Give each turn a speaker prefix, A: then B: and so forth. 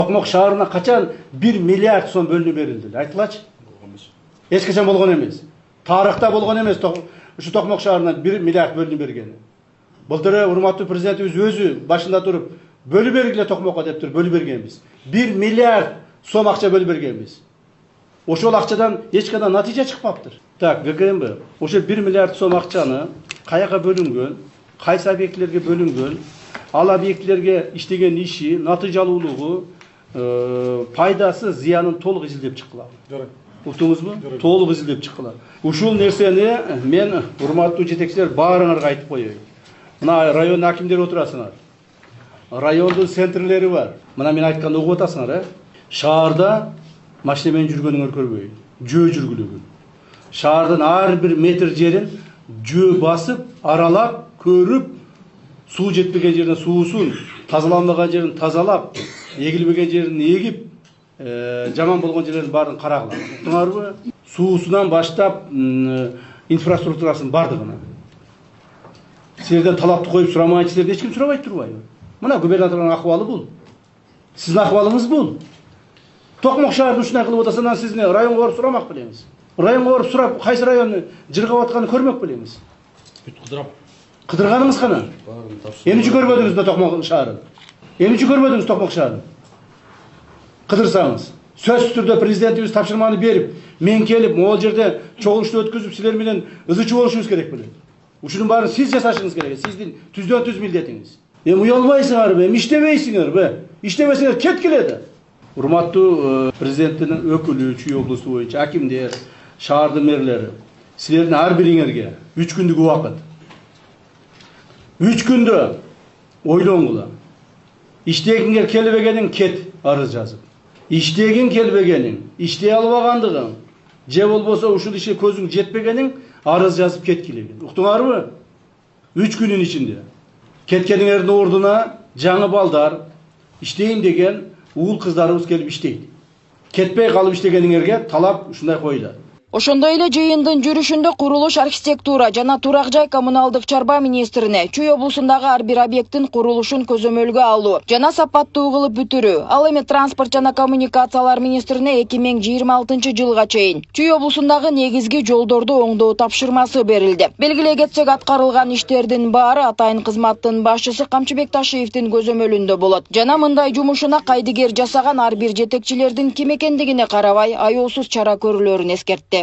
A: Токмок шаарына качан 1 миллиард сом бөлүнүп берилди? Айтылачы? Эч качан болгон эмес. Тарыхта болгон эмес ушу Токмок шаарына 1 миллиард бөлүнүп бергени. Былтыр урматтуу президентибиз өзү башында туруп бөлүп бергиле Токмокко деп туруп бөлүп бергенбиз. 1 миллиард сом акча бөлүп бергенбиз. Ошол акчадан эч кандай натыйжа чыкпаптыр. Так, ГКМБ ошол 1 миллиард сом акчаны каяка бөлүнгөн, кайсы объектилерге бөлүнгөн, ал объектилерге иштеген иши, натыйжалуулугу, пайдасы, зыянын толук изилдеп чыккыла. Уктуңузбу? Толук изилдеп чыккыла. Ушул нерсени мен урматтуу жетекчилер баарыңарга айтып коеюн. Мына район акимдери отурасыңар. Райондун центрлери бар. Мына мен айтканды угуп атасыңар, Шаарда машина менен жүргөнүңөр көрбөйүн. Жөө жүргүлөгүн. Шаардын ар бир метр жерин жөө басып, аралап, көрүп, суу жетпеген жерден суусун, тазаланбаган жерин тазалап, эгилбеген жерин эгип, жаман болгон жерлердин баарын карагыла. Уктуңарбы? Суусунан баштап инфраструктурасын бардыгына. Силерден талапты коюп сурамайын, силерден эч ким сурабайт турбайбы? Мына губернатордун акыбалы бул. Сиздин акыбалыңыз бул. Токмок шаарын ушундай кылып атасынан сиз районго барып сурамак белеңиз. Районго барып сурап, кайсы районну жыргап атканын көрмөк белеңиз.
B: Бүт кыдырап.
A: Кыдырганыңыз кана? Эмне үчүн көрбөдүңүз да Токмок шаарын? Эмне үчүн көрбөдүңүз Токмок шаарын? Кыдырсаңыз, сөзсүз түрдө президентибиз тапшырманы берип, мен келип, могул жерде чогулушту өткөзүп, силер менен ызычуу болушубуз керек беле. Ушунун баарын сиз жасашыңыз керек, сиздин түздөн түз милдетиңиз. Уялбайсыңарбы, иштебейсиңерби? Иштебесеңер кеткиле да. Урматтуу президенттин өкүлү, Чүй облусу боюнча акимдер, шаардын мэрлери, силердин ар бириңерге 3 күндүк убакыт. 3 күндө ойлоңгула. Иштегиңер келбегениң кет арыз жазып. Иштегиң келбегениң, иштей албагандыгың, же болбосо ушул ишке көзүң жетпегениң арыз жазып кеткиле. Уктуңарбы? 3 күнүн ичинде. Кеткениңердин ордуна жаңы балдар, иштейм деген уул кыздарыбыз келип иштейт. Кетпей калып иштегениңерге талап ушундай коюлат.
C: Ошондой эле жыйындын жүрүшүндө курулуш, архитектура жана турак жай коммуналдык чарба министрине Чүй облусундагы ар бир объекттин курулушун көзөмөлгө алуу жана сапаттуу кылып бүтүрүү, ал эми транспорт жана коммуникациялар министрине 2026-жылга чейин Чүй облусундагы негизги жолдорду оңдоо тапшырмасы берилди. Белгилей кетсек, аткарылган иштердин баары атайын кызматтын башчысы Камчыбек Ташиевдин көзөмөлүндө болот. Жана мындай жумушуна кайдыгер жасаган ар бир жетекчилердин ким экендигине карабай аяусуз чара көрүлөрүн эскертти.